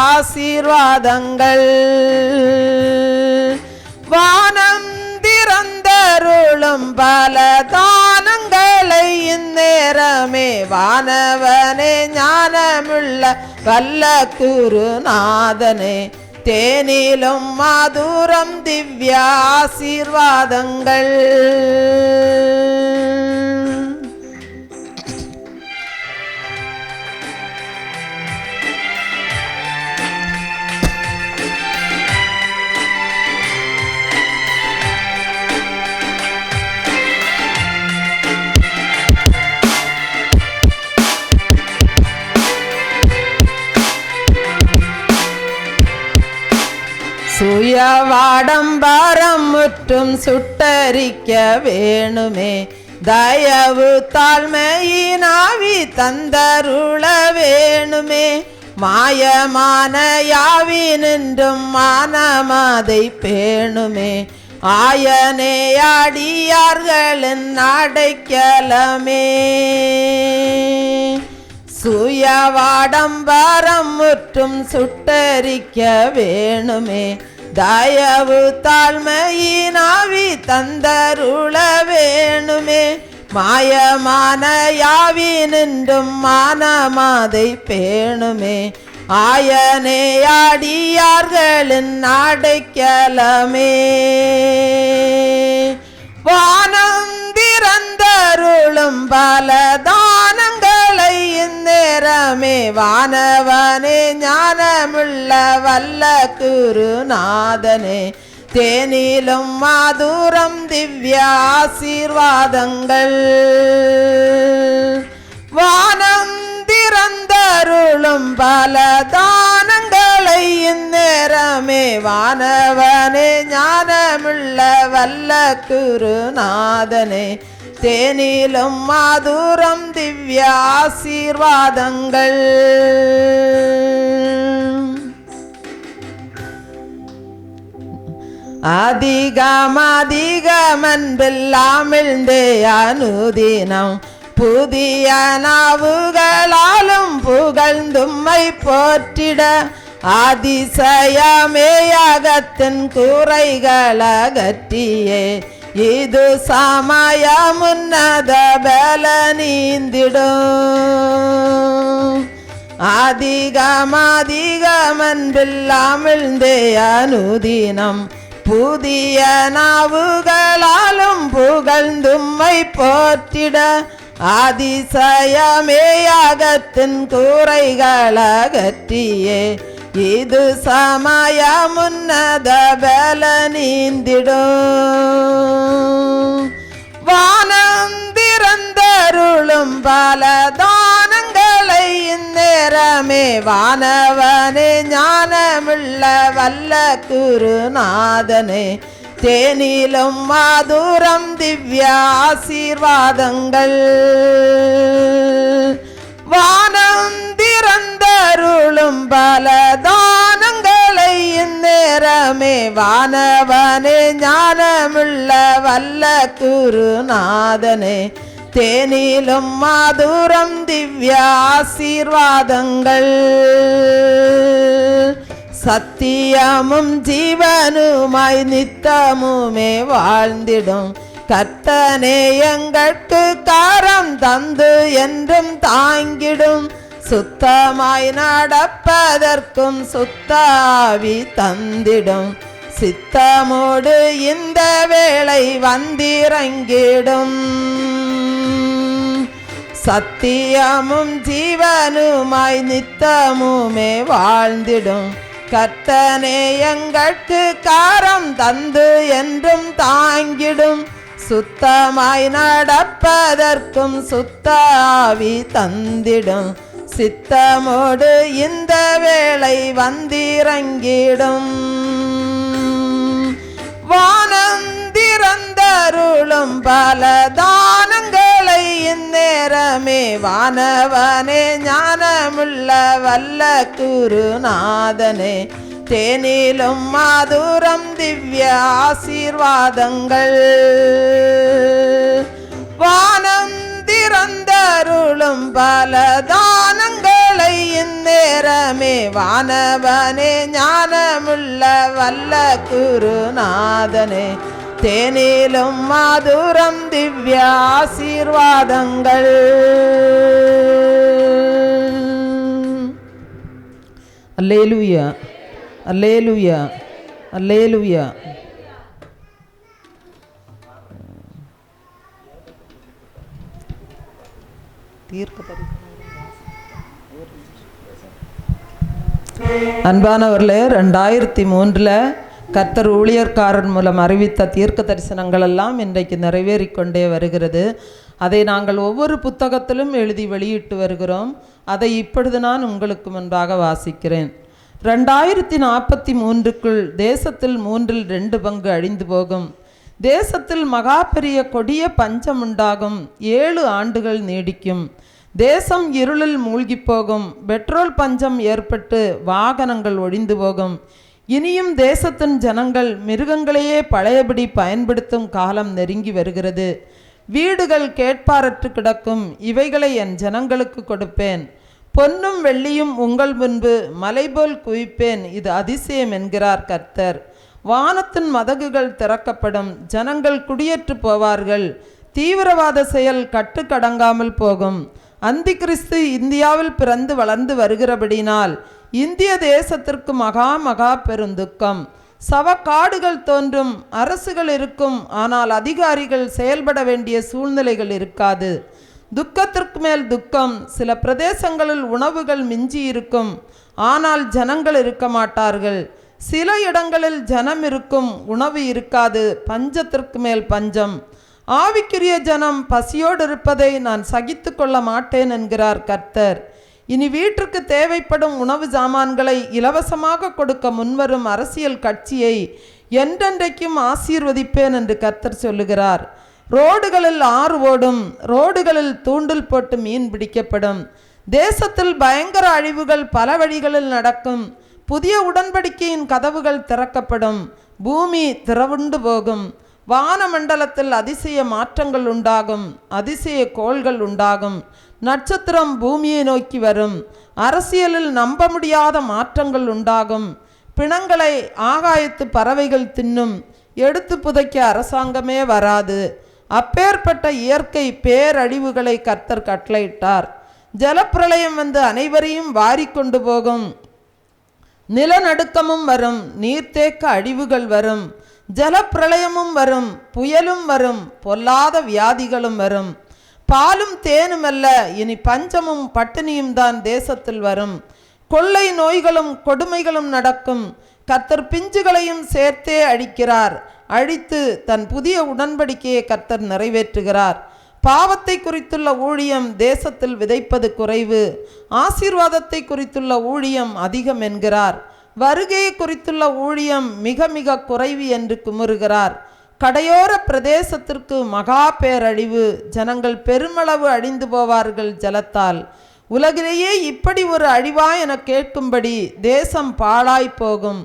ஆசீர்வாதங்கள். வானம் திறந்தருளும் பல தானங்களை இந்நேரமே வானவனே ஞானமுள்ள வல்ல குருநாதனே தேனிலும் மாதுரம் திவ்ய ஆசீர்வாதங்கள். சுயவாடம்பரம் முற்றும் சுட்டரிக்க வேணுமே தயவு தாழ்மையினாவி தந்தருள வேணுமே. மாயமான யாவினின்றும் மானமதை பேணுமே ஆயனே அடியார்களின் அடைக்கலமே. சுயவாடம்பரம் முற்றும் சுட்டரிக்க வேணுமே தயவு தாழ்மையினாவி தந்தருள வேணுமே. மாயமான யாவினின்றும் மானமதை பேணுமே ஆயனே அடியார்களின் அடைக்கலமே. வானம் திறந்தருளும் பல தானங்களை இந்நேரமே வானவனே ஞானமுள்ள வல்ல குருநாதனே தேனிலும் மாதுரம் திவ்ய ஆசீர்வாதங்கள். வானம் திறந்தருளும் பல தானங்களை இந்நேரமே வானவனே ஞானமுள்ள வல்ல குருநாதனே தேனிலும் மாதுரம் திவ்ய ஆசீர்வாதங்கள். அதிகமன்பில்லாமிழ்ந்தே அனுதினம் புதிய நாவுகளாலும் புகழ்ந்தும்மை போற்றிட அதிசயமேயகத்தின் குறைகளகற்றியே இது சமயமுன்னத பல நீந்திடும். அதிகமன்பில்லாமிழ்ந்தே அனுதினம் புதிய நாவுகளாலும் புகழ்ந்தும்மை போற்றிட அதிசயமேயகத்தின் குறைகளகற்றியே இது சமயமுன்னத பல நீந்திடும். வானம் திறந்தருளும் பல தானங்களை இந்நேரமே வானவனே ஞானமுள்ள வல்ல குருநாதனே தேனிலும் மாதுரம் திவ்ய ஆசீர்வாதங்கள். வானம் திறந்தருளும் பல தானங்களை இந்நேரமே வானவனே ஞானமுள்ள வல்ல குருநாதனே தேனிலும் மாதுரம் திவ்ய ஆசீர்வாதங்கள். சத்தியமும் ஜீவனுமாய் நித்தமுமே வாழ்ந்திடும் கர்த்தனே எங்கட்கு காரம் தந்து என்றும் தாங்கிடும். சுத்தமாய் நடப்பதற்கும் சுத்தாவி தந்திடும் சித்தமோடு இந்த வேளை வந்திறங்கிடும். சத்தியமும் ஜீவனுமாய் நித்தமுமே வாழ்ந்திடும் கர்த்தனே எங்கட்கு காரம் தந்து என்றும் தாங்கிடும். சுத்தமாய் நடப்பதற்கும் சுத்தாவி தந்திடும் சித்தமோடு இந்த வேளை வந்திறங்கிடும். வானம் திறந்தருளும் பல தானங்களை இந்நேரமே வானவனே ஞானமுள்ள வல்ல குருநாதனே தேனிலும் மாதுரம் திவ்ய ஆசீர்வாதங்கள். வானம் திறந்தருளும் பல தானங்களை இந்நேரமே வானவனே ஞானமுள்ள வல்ல குருநாதனே தேனிலும் மதுரம் திவ்ய ஆசீர்வாதங்கள். அல்லேலூயா அல்லேலூயா அல்லேலூயா. அன்பானவர்களே, 2003 கர்த்தர் ஊழியர்காரன் மூலம் அறிவித்த தீர்க்க தரிசனங்கள் எல்லாம் இன்றைக்கு நிறைவேறிக்கொண்டே வருகிறது. அதை நாங்கள் ஒவ்வொரு புத்தகத்திலும் எழுதி வெளியிட்டு வருகிறோம். அதை இப்பொழுது நான் உங்களுக்கு முன்பாக வாசிக்கிறேன். 2043க்குள் தேசத்தில் 2 பங்கு அழிந்து போகும். தேசத்தில் மகா பெரிய கொடிய பஞ்சம் உண்டாகும். 7 ஆண்டுகள் நீடிக்கும். தேசம் இருளில் மூழ்கி போகும். பெட்ரோல் பஞ்சம் ஏற்பட்டு வாகனங்கள் ஒழிந்து போகும். இனியும் தேசத்தின் ஜனங்கள் மிருகங்களையே பழையபடி பயன்படுத்தும் காலம் நெருங்கி வருகிறது. வீடுகள் கேட்பாரற்று கிடக்கும். இவைகளை என் ஜனங்களுக்கு கொடுப்பேன். பொன்னும் வெள்ளியும் உங்கள் முன்பு மலைபோல் குவிப்பேன். இது அதிசயம் என்கிறார் கர்த்தர். வானத்தின் மதகுகள் திறக்கப்படும். ஜனங்கள் குடியேற்று போவார்கள். தீவிரவாத செயல் கட்டுக்கடங்காமல் போகும். அந்தி கிறிஸ்து இந்தியாவில் பிறந்து வளர்ந்து வருகிறபடினால் இந்திய தேசத்திற்கு மகா பெருந்துக்கம். சவக்காடுகள் தோன்றும். அரசுகள் இருக்கும், ஆனால் அதிகாரிகள் செயல்பட வேண்டிய சூழ்நிலைகள் இருக்காது. துக்கத்திற்கு மேல் துக்கம். சில பிரதேசங்களில் உணவுகள் மிஞ்சி இருக்கும், ஆனால் ஜனங்கள் இருக்க மாட்டார்கள். சில இடங்களில் ஜனம் இருக்கும், உணவு இருக்காது. பஞ்சத்திற்கு மேல் பஞ்சம். ஆவிக்குரிய ஜனம் பசியோடு இருப்பதை நான் சகித்து கொள்ள மாட்டேன் என்கிறார் கர்த்தர். இனி வீட்டிற்கு தேவைப்படும் உணவு சாமான்களை இலவசமாக கொடுக்க முன்வரும் அரசியல் கட்சியை என்றென்றைக்கும் ஆசீர்வதிப்பேன் என்று கர்த்தர் சொல்லுகிறார். ரோடுகளில் ஆறு ஓடும். ரோடுகளில் தூண்டில் போட்டு மீன் பிடிக்கப்படும். தேசத்தில் பயங்கர அழிவுகள் பல வழிகளில் நடக்கும். புதிய உடன்படிக்கையின் கதவுகள் திறக்கப்படும். பூமி திறவுண்டு போகும். வானமண்டலத்தில் அதிசய மாற்றங்கள் உண்டாகும். அதிசய கோள்கள் உண்டாகும். நட்சத்திரம் பூமியை நோக்கி வரும். அரசியலில் நம்ப முடியாத மாற்றங்கள் உண்டாகும். பிணங்களை ஆகாயத்து பறவைகள் தின்னும். எடுத்து புதைக்க அரசாங்கமே வராது. அப்பேற்பட்ட இயற்கை பேரழிவுகளை கர்த்தர் கட்டளையிட்டார். ஜலப்பிரளயம் வந்து அனைவரையும் வாரிக்கொண்டு போகும். நிலநடுக்கமும் வரும். நீர்த்தேக்க அழிவுகள் வரும். ஜலப்பிரளயமும் வரும். புயலும் வரும். பொல்லாத வியாதிகளும் வரும். பாலும் தேனும் அல்ல, இனி பஞ்சமும் பட்டினியும் தான் தேசத்தில் வரும். கொள்ளை நோய்களும் கொடுமைகளும் நடக்கும். கர்த்தர் பிஞ்சுகளையும் சேர்த்தே அழிக்கிறார். அழித்து தன் புதிய உடன்படிக்கையை கர்த்தர் நிறைவேற்றுகிறார். பாவத்தை குறித்துள்ள ஊழியம் தேசத்தில் விதைப்பது குறைவு, ஆசீர்வாதத்தை குறித்துள்ள ஊழியம் அதிகம் என்கிறார். வருகையை குறித்துள்ள ஊழியம் மிக மிக குறைவு என்று குமுறுகிறார். கடையோர பிரதேசத்திற்கு மகா பேரழிவு. ஜனங்கள் பெருமளவு அழிந்து போவார்கள் ஜலத்தால். உலகிலேயே இப்படி ஒரு அழிவா என கேட்கும்படி தேசம் பாழாய் போகும்.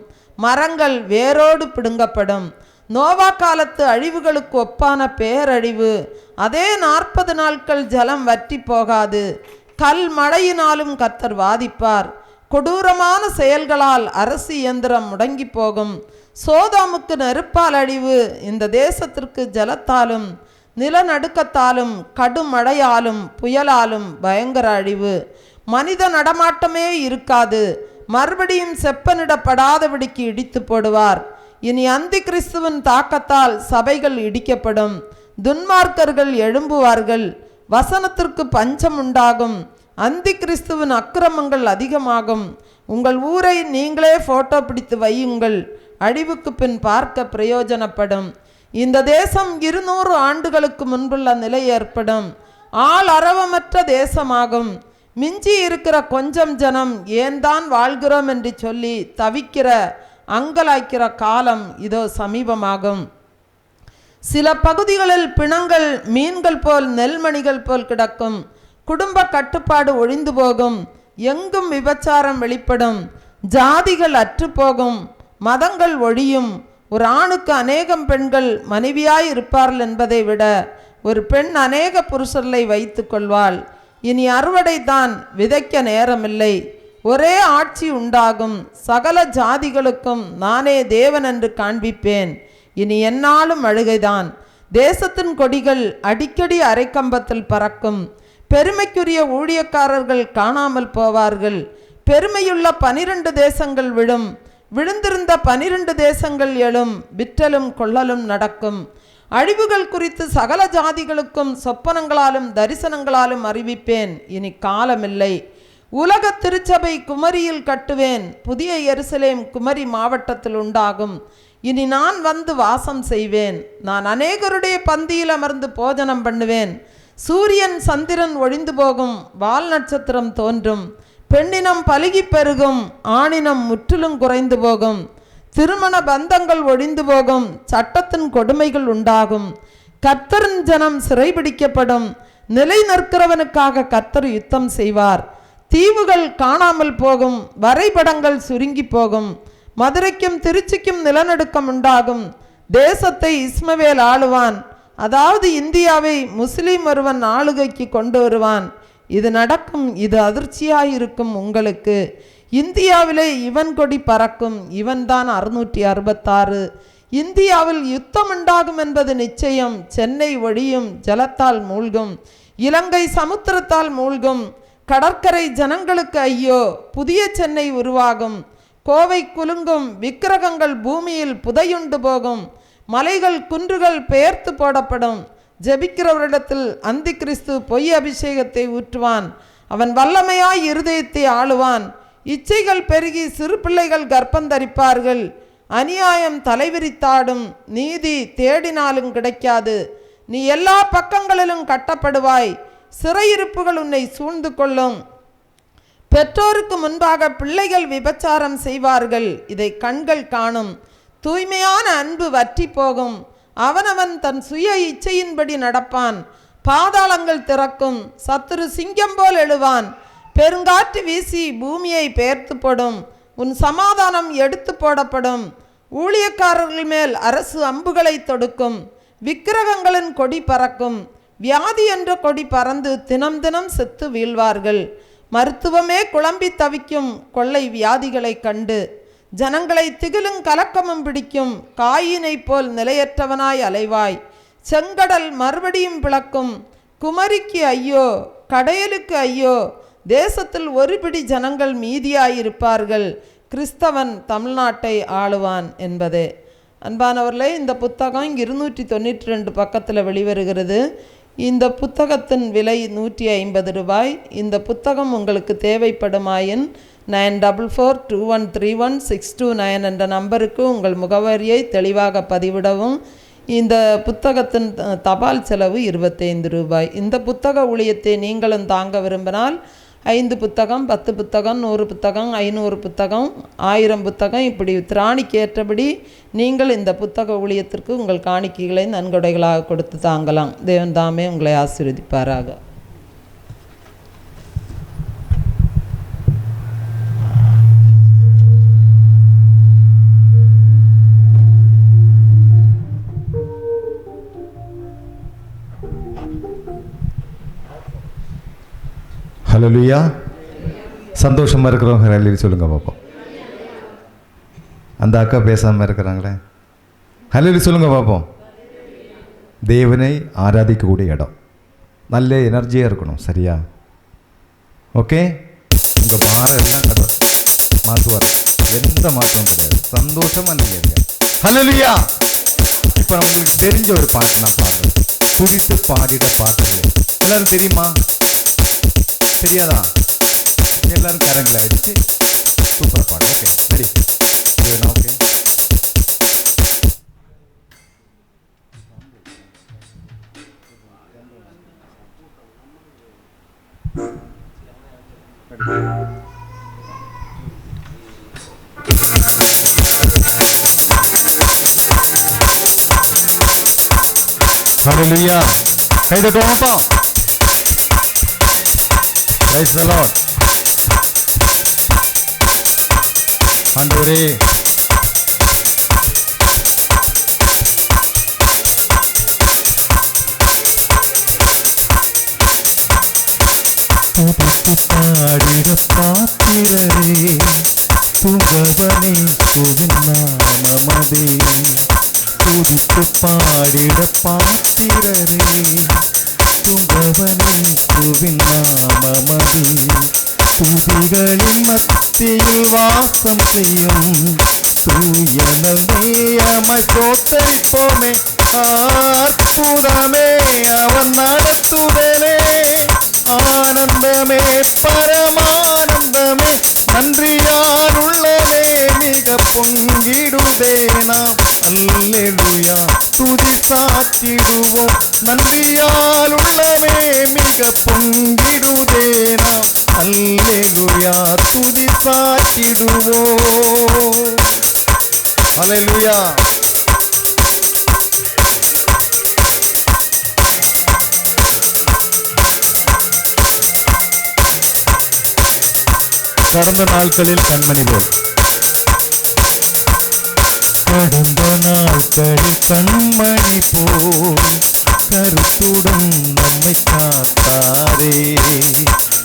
மரங்கள் வேரோடு பிடுங்கப்படும். நோவா காலத்து அழிவுகளுக்கு ஒப்பான பேரழிவு. அதே 40 நாட்கள் ஜலம் வற்றி போகாது. கல் மழையினாலும் கர்த்தர் வாதிப்பார். கொடூரமான செயல்களால் அரசு இயந்திரம் முடங்கி போகும். சோதோமுக்கு நெருப்பால் அழிவு. இந்த தேசத்திற்கு ஜலத்தாலும் நிலநடுக்கத்தாலும் கடும் மழையாலும் புயலாலும் பயங்கர அழிவு. மனித நடமாட்டமே இருக்காது. மறுபடியும் செப்பனிடப்படாதபடிக்கு இடித்து போடுவார். இனி அந்தி கிறிஸ்துவின் தாக்கத்தால் சபைகள் இடிக்கப்படும். துன்மார்க்கர்கள் எழும்புவார்கள். வசனத்திற்கு பஞ்சம் உண்டாகும். அந்தி கிறிஸ்துவின் அக்கிரமங்கள் அதிகமாகும். உங்கள் ஊரை நீங்களே போட்டோ பிடித்து வையுங்கள். அழிவுக்கு பின் பார்க்க பிரயோஜனப்படும். இந்த தேசம் 200 ஆண்டுகளுக்கு முன்புள்ள நிலை ஏற்படும். ஆள் அரவமற்ற தேசமாகும். மிஞ்சி இருக்கிற கொஞ்சம் ஜனம் ஏன் தான் வாழ்கிறோம் என்று சொல்லி தவிக்கிற அங்கலாய்க்கிற காலம் இதோ சமீபமாகும். சில பகுதிகளில் பிணங்கள் மீன்கள் போல் நெல்மணிகள் போல் கிடக்கும். குடும்ப கட்டுப்பாடு ஒழிந்து போகும். எங்கும் விபச்சாரம் வெளிப்படும். ஜாதிகள் அற்றுப்போகும். மதங்கள் ஒழியும். ஒரு ஆணுக்கு அநேகம் பெண்கள் மனைவியாய் இருப்பார்கள் என்பதை விட ஒரு பெண் அநேக புருஷர்களை வைத்து கொள்வாள். இனி அறுவடை தான், விதைக்க நேரமில்லை. ஒரே ஆட்சி உண்டாகும். சகல ஜாதிகளுக்கும் நானே தேவன் என்று காண்பிப்பேன். இனி எந்நாளும் அழுகைதான். தேசத்தின் கொடிகள் அடிக்கடி அரைக்கம்பத்தில் பறக்கும். பெருமைக்குரிய ஊழியக்காரர்கள் காணாமல் போவார்கள். பெருமையுள்ள 12 தேசங்கள் விழும். விழுந்திருந்த 12 தேசங்கள் எழும். விற்றலும் கொள்ளலும் நடக்கும். அழிவுகள் குறித்து சகல ஜாதிகளுக்கும் சொப்பனங்களாலும் தரிசனங்களாலும் அறிவிப்பேன். இனி காலமில்லை. உலக திருச்சபை குமரியில் கட்டுவேன். புதிய எருசலேம் குமரி மாவட்டத்தில் உண்டாகும். இனி நான் வந்து வாசம் செய்வேன். நான் அநேகருடைய பந்தியில் அமர்ந்து போஜனம் பண்ணுவேன். சூரியன் சந்திரன் ஒழிந்து போகும். வால் நட்சத்திரம் தோன்றும். பெண்ணினம் பலுகி பெருகும். ஆணினம் முற்றிலும் குறைந்து போகும். திருமண பந்தங்கள் ஒழிந்து போகும். சட்டத்தின் கொடுமைகள் உண்டாகும். கர்த்தரின் ஜனம் சிறைபிடிக்கப்படும். நிலை நிற்கிறவனுக்காக கர்த்தர் யுத்தம் செய்வார். தீவுகள் காணாமல் போகும். வரைபடங்கள் சுருங்கி போகும். மதுரைக்கும் திருச்சிக்கும் நிலநடுக்கம் உண்டாகும். தேசத்தை இஸ்மவேல் ஆளுவான். அதாவது இந்தியாவை முஸ்லீம் ஒருவன் ஆளுகைக்கு கொண்டு வருவான். இது நடக்கும். இது அதிர்ச்சியாயிருக்கும் உங்களுக்கு. இந்தியாவிலே இவன் கொடி பறக்கும். இவன்தான் 666. இந்தியாவில் யுத்தம் உண்டாகும் என்பது நிச்சயம். சென்னை ஒழியும். ஜலத்தால் மூழ்கும். இலங்கை சமுத்திரத்தால் மூழ்கும். கடற்கரை ஜனங்களுக்கு ஐயோ. புதிய சென்னை உருவாகும். கோவை குலுங்கும். விக்கிரகங்கள் பூமியில் புதையுண்டு போகும். மலைகள் குன்றுகள் பெயர்த்து போடப்படும். ஜெபிக்கிறவரிடத்தில் அந்தி கிறிஸ்து பொய் அபிஷேகத்தை ஊற்றுவான். அவன் வல்லமையாய் இருதயத்தை ஆளுவான். இச்சைகள் பெருகி சிறு பிள்ளைகள் கர்ப்பந்தரிப்பார்கள். அநியாயம் தலைவிரித்தாடும். நீதி தேடினாலும் கிடைக்காது. நீ எல்லா பக்கங்களிலும் கட்டப்படுவாய். சிறையிருப்புகள் உன்னை சூழ்ந்து கொள்ளும். பெற்றோருக்கு முன்பாக பிள்ளைகள் விபச்சாரம் செய்வார்கள். இதை கண்கள் காணும். தூய்மையான அன்பு வற்றி போகும். அவனவன் தன் சுய இச்சையின்படி நடப்பான். பாதாளங்கள் திறக்கும். சத்துரு சிங்கம் போல் எழுவான். பெருங்காற்று வீசி பூமியை பெயர்த்து போடும். உன் சமாதானம் எடுத்து போடப்படும். ஊழியக்காரர்கள் மேல் அரசு அம்புகளை தொடுக்கும். விக்கிரகங்களின் கொடி பறக்கும். வியாதி என்ற கொடி பறந்து தினம் தினம் செத்து வீழ்வார்கள். மருத்துவமே குழம்பி தவிக்கும் கொள்ளை வியாதிகளை கண்டு. ஜனங்களை திகிலும் கலக்கமும் பிடிக்கும். காயினை போல் நிலையற்றவனாய் அலைவாய். செங்கடல் மறுபடியும் பிளக்கும். குமரிக்கு ஐயோ. கடையலுக்கு ஐயோ. தேசத்தில் ஒரு பிடி ஜனங்கள் மீதியாயிருப்பார்கள். கிறிஸ்தவன் தமிழ்நாட்டை ஆளுவான் என்பதே. அன்பானவர்களே, இந்த புத்தகம் 292 பக்கத்தில் வெளிவருகிறது. இந்த புத்தகத்தின் விலை 150 ரூபாய். இந்த புத்தகம் உங்களுக்கு தேவைப்படுமாயின் 9442131629 என்ற நம்பருக்கு உங்கள் முகவரியை தெளிவாக பதிவிடவும். இந்த புத்தகத்தின் தபால் செலவு 25 ரூபாய். இந்த புத்தக ஊழியத்தை நீங்களும் தாங்க விரும்பினால் 5 புத்தகம், 10 புத்தகம், 100 புத்தகம், 500 புத்தகம், 1000 புத்தகம், இப்படி திராணிக்கு ஏற்றபடி நீங்கள் இந்த புத்தக ஊழியத்திற்கு உங்கள் காணிக்கைகளை நன்கொடைகளாக கொடுத்து தாங்கலாம். தேவன் தாமே உங்களை ஆசீர்வதிப்பாராக. ஹல்லேலூயா. சந்தோஷமாக இருக்கிறவங்க ஹல்லேலூயா சொல்லுங்க பார்ப்போம். அந்த அக்கா பேசாமல் இருக்கிறாங்களே, ஹல்லேலூயா சொல்லுங்க பார்ப்போம். தேவனை ஆராதிக்கக்கூடிய இடம். நல்ல எனர்ஜியாக இருக்கணும். சரியா? ஓகே. உங்கள் பாரம் எல்லாம் மாற்றுவார். எந்த மாற்றமும் கிடையாது. சந்தோஷமாக நீங்கள் இருங்க. ஹல்லேலூயா. இப்போ நம்மளுக்கு தெரிஞ்ச ஒரு பாட்டு நான் பாடுறேன். துடித்து பாடிட பாட்டு எல்லாரும் தெரியுமா? தெரியாதா? எல்லாரும் கரங்களை அடிச்சு சூப்பராக பாடு. ஓகே, சரி. ஓகே. ஹல்லேலூயா. கை தட்டுவோம்ப்பா. Praise the Lord. ஆண்டவரே, துதித்து பாடிட பாத்திரரே துங்கவனே சுவின் நாமமதே. துதித்து பாடிட பாத்திரரே துங்கவனே சுவின் நாமமதே. துதிகளின் மத்தியில் வாசம் செய்யும் தூயனமேயமாய் தோத்தரிப்போமே. அற்புதமே அவர் நடத்துதலே. ஆனந்தமே பரமானந்தமே நன்றியால் உள்ளமே மிக பொங்கிடுதே. நாம் அல்லேலூயா துதி சாத்திடுவோம். நன்றியால் உள்ளமே மிக பொங்கிடுதே. நாம் அல்லேலூயா துதி சாத்திடுவோம். அல்லேலூயா. கடந்த நாட்களில் கண்மணி போல் கடந்த நாட்களில் கண்மணி போல் கருத்துடன் நம்மை காத்தாரே.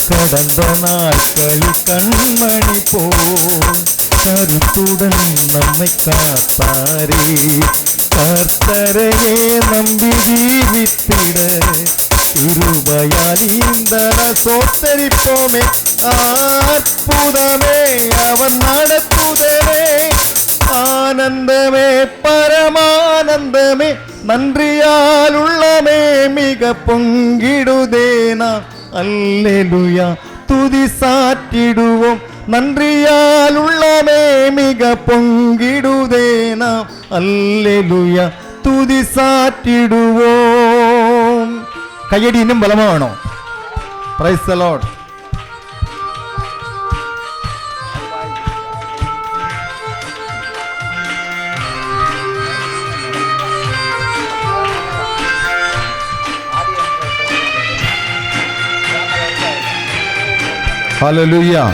கடந்த நாட்களில் கண்மணி போல் கருத்துடன் நம்மை காத்தாரே. கர்த்தரையே நம்பி ஜீவித்திட கிருபையால் இந்த சோத்தரிப்போமே. அற்புதமே அவர் நடத்துதலே. ஆனந்தமே பரமானந்தமே நன்றியால் உள்ளமே மிக பொங்கிடுதே. நாம் அல்லேலூயா துதி சாற்றிடுவோம். நன்றியால் உள்ளமே மிக பொங்கிடுதே. நாம் அல்லேலூயா துதி சாற்றிடுவோம். கையடி இன்னும் பலமா வேணும். Praise the Lord. ஹல்லேலூயா.